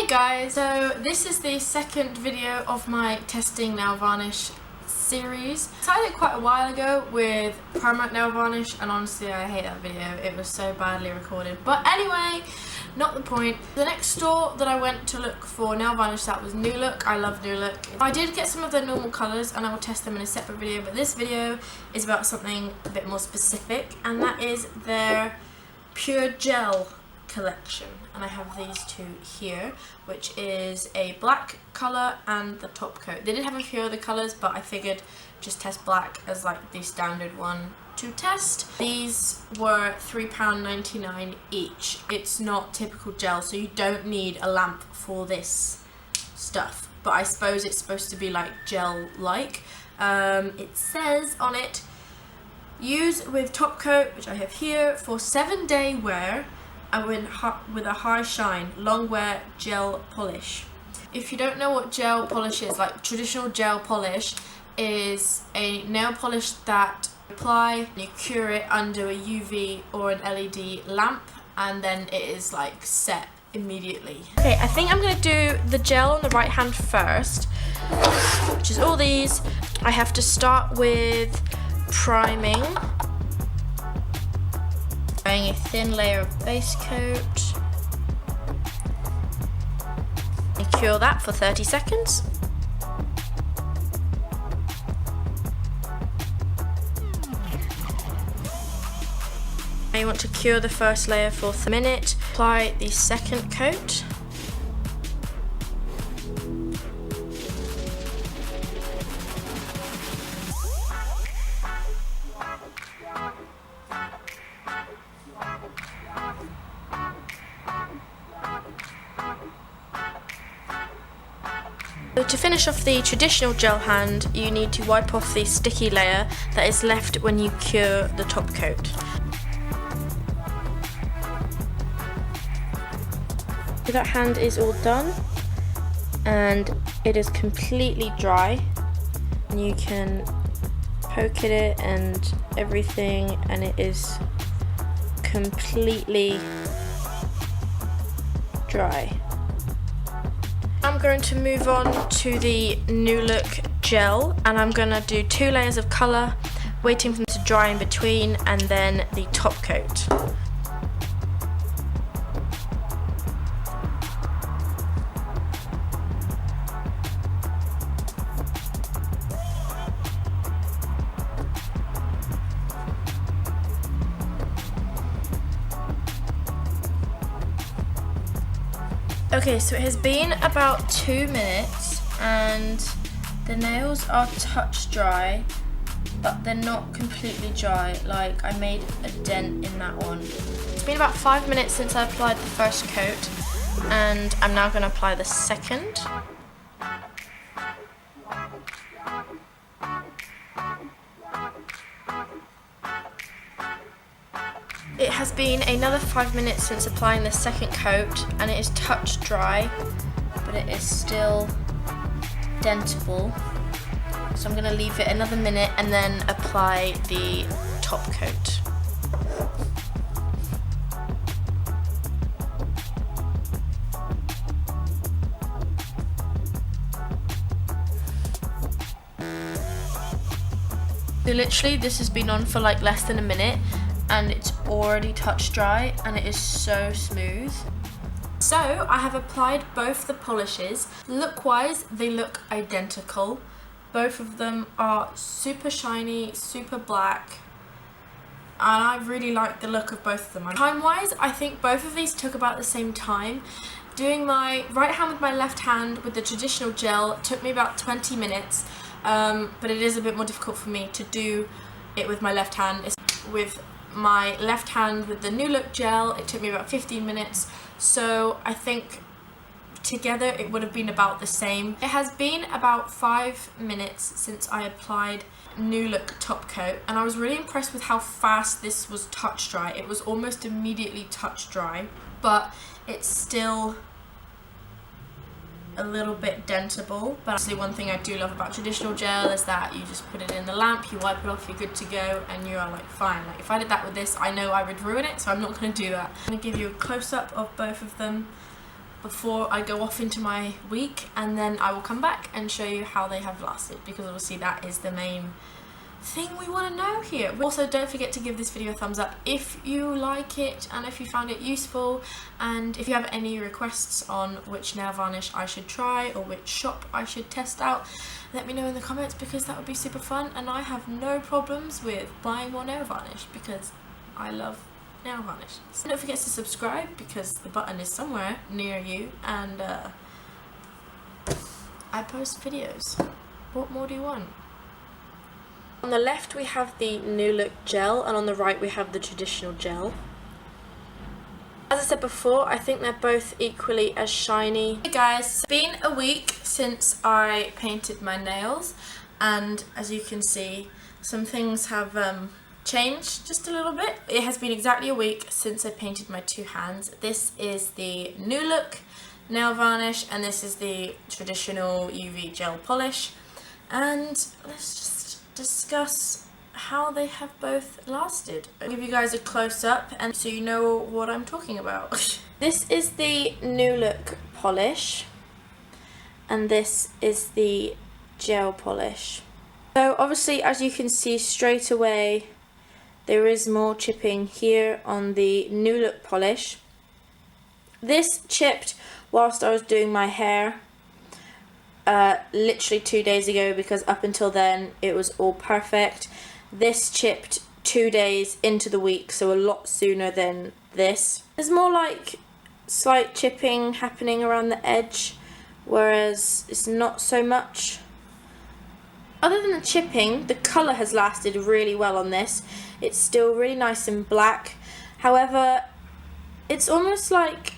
guys, so this is the second video of my testing nail varnish series. I started it quite a while ago with permanent nail varnish, and honestly I hate that video. It was so badly recorded, but anyway, not the point. The next store that I went to look for nail varnish that was New Look. I love New Look. I did get some of their normal colours and I will test them in a separate video, but this video is about something a bit more specific, and that is their pure gel collection. And I have these two here, which is a black colour and the top coat. They did have a few other colours, but I figured just test black as like the standard one to test. These were £3.99 each. It's not typical gel, so you don't need a lamp for this stuff, but I suppose it's supposed to be like gel-like. It says on it, use with top coat, which I have here, for 7-day wear and with a high shine, long wear gel polish. If you don't know what gel polish is, like traditional gel polish is a nail polish that you apply and you cure it under a UV or an LED lamp, and then it is like set immediately. Okay, I think I'm going to do the gel on the right hand first, which is all these. I have to start with priming. Applying a thin layer of base coat and cure that for 30 seconds. Now you want to cure the first layer for a minute. Apply the second coat. So to finish off the traditional gel hand, you need to wipe off the sticky layer that is left when you cure the top coat. So that hand is all done and it is completely dry, and you can poke at it and everything, and it is completely dry. I'm going to move on to the New Look gel, and I'm going to do 2 layers of colour, waiting for them to dry in between, and then the top coat. Okay, so it has been about 2 minutes and the nails are touch dry, but they're not completely dry. Like, I made a dent in that one. It's been about 5 minutes since I applied the first coat, and I'm now going to apply the second. It has been another 5 minutes since applying the second coat, and it is touch dry, but it is still dentable. So I'm going to leave it another minute and then apply the top coat. So literally this has been on for like less than a minute, and it's already touch dry and it is so smooth. So I have applied both the polishes. Look wise, they look identical. Both of them are super shiny, super black, and I really like the look of both of them. Time wise, I think both of these took about the same time. Doing my right hand with my left hand with the traditional gel took me about 20 minutes, but it is a bit more difficult for me to do it with my left hand. With my left hand with the New Look gel, it took me about 15 minutes, so I think together it would have been about the same. It has been about 5 minutes since I applied New Look top coat, and I was really impressed with how fast this was touch dry. It was almost immediately touch dry, but it's still a little bit dentable. But actually, one thing I do love about traditional gel is that you just put it in the lamp, you wipe it off, you're good to go, and you are like fine. Like if I did that with this, I know I would ruin it, so I'm not going to do that. I'm going to give you a close-up of both of them. before I go off into my week, and then I will come back and show you how they have lasted, because obviously that is the main thing we want to know here. Also, don't forget to give this video a thumbs up if you like it and if you found it useful, and if you have any requests on which nail varnish I should try or which shop I should test out, let me know in the comments, because that would be super fun, and I have no problems with buying more nail varnish because I love nail varnish. So don't forget to subscribe, because the button is somewhere near you, and I post videos. What more do you want? On the left we have the New Look gel, and on the right we have the traditional gel. As I said before, I think they're both equally as shiny. Hey guys, it's been a week since I painted my nails, and as you can see, some things have changed just a little bit. It has been exactly a week since I painted my two hands. This is the New Look nail varnish, and this is the traditional UV gel polish, and let's just discuss how they have both lasted. I'll give you guys a close-up and so you know what I'm talking about. This is the New Look polish, and this is the gel polish. So obviously, as you can see straight away, there is more chipping here on the New Look polish. This chipped whilst I was doing my hair literally 2 days ago, because up until then it was all perfect. This chipped 2 days into the week, so a lot sooner than this. There's more like slight chipping happening around the edge, whereas it's not so much. Other than the chipping, the colour has lasted really well on this. It's still really nice and black. However, it's almost like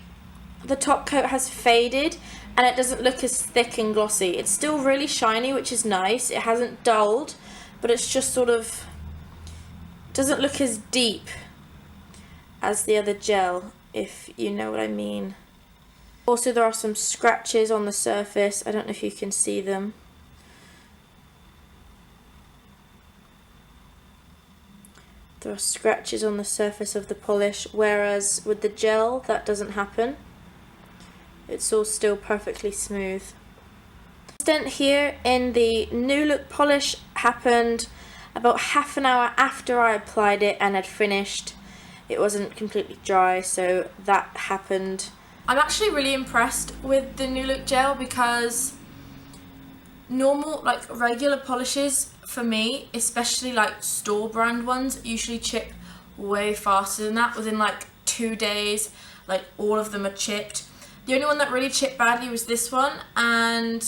the top coat has faded and it doesn't look as thick and glossy. It's still really shiny, which is nice. It hasn't dulled, but it's just sort of doesn't look as deep as the other gel, if you know what I mean. Also, there are some scratches on the surface. I don't know if you can see them. There are scratches on the surface of the polish, whereas with the gel that doesn't happen. It's all still perfectly smooth. The dent here in the New Look polish happened about half an hour after I applied it and had finished. It wasn't completely dry, so that happened. I'm actually really impressed with the New Look gel, because normal, like regular polishes for me, especially like store brand ones, usually chip way faster than that. Within like 2 days, like all of them are chipped. The only one that really chipped badly was this one, and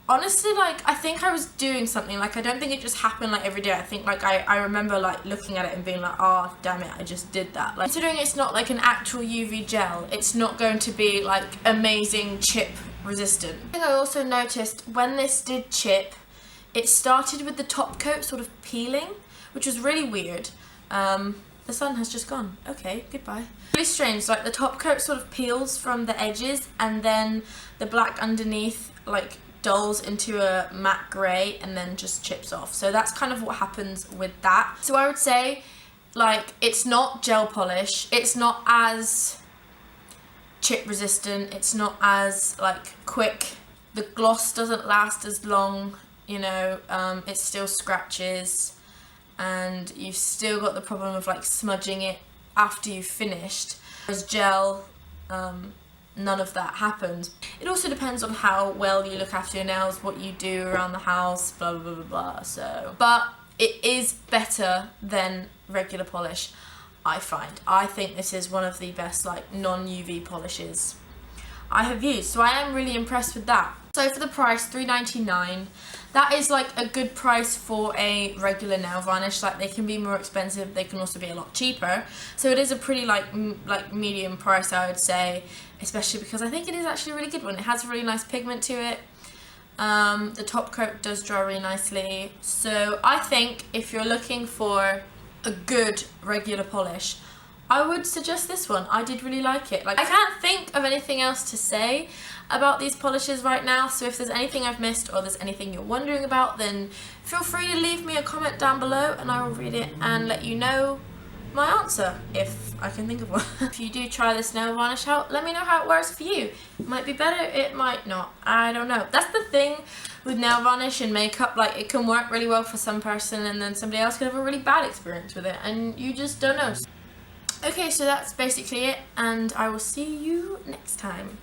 honestly, like, I think I was doing something. Like, I don't think it just happened like every day. I think like I remember like looking at it and being like, oh damn it, I just did that. Like, considering it's not like an actual UV gel, it's not going to be like amazing chip resistant. I think I also noticed when this did chip, it started with the top coat sort of peeling, which was really weird. The sun has just gone. Okay, goodbye. Really strange, like the top coat sort of peels from the edges, and then the black underneath like dulls into a matte grey and then just chips off. So that's kind of what happens with that. So I would say, like, it's not gel polish, it's not as chip resistant, it's not as like quick, the gloss doesn't last as long, you know, it still scratches, and you've still got the problem of like smudging it after you've finished. Whereas gel, none of that happens. It also depends on how well you look after your nails, what you do around the house, blah blah blah blah. So, but it is better than regular polish, I find. I think this is one of the best like non-UV polishes I have used, so I am really impressed with that. So for the price, $3.99, that is like a good price for a regular nail varnish. Like, they can be more expensive, they can also be a lot cheaper. So it is a pretty like medium price, I would say, especially because I think it is actually a really good one. It has a really nice pigment to it. The top coat does dry really nicely. So I think if you're looking for a good regular polish, I would suggest this one. I did really like it. Like, I can't think of anything else to say about these polishes right now, so if there's anything I've missed or there's anything you're wondering about, then feel free to leave me a comment down below and I will read it and let you know my answer, if I can think of one. If you do try this nail varnish out, let me know how it works for you. It might be better, it might not. I don't know. That's the thing with nail varnish and makeup, like it can work really well for some person and then somebody else could have a really bad experience with it and you just don't know. Okay, so that's basically it and I will see you next time.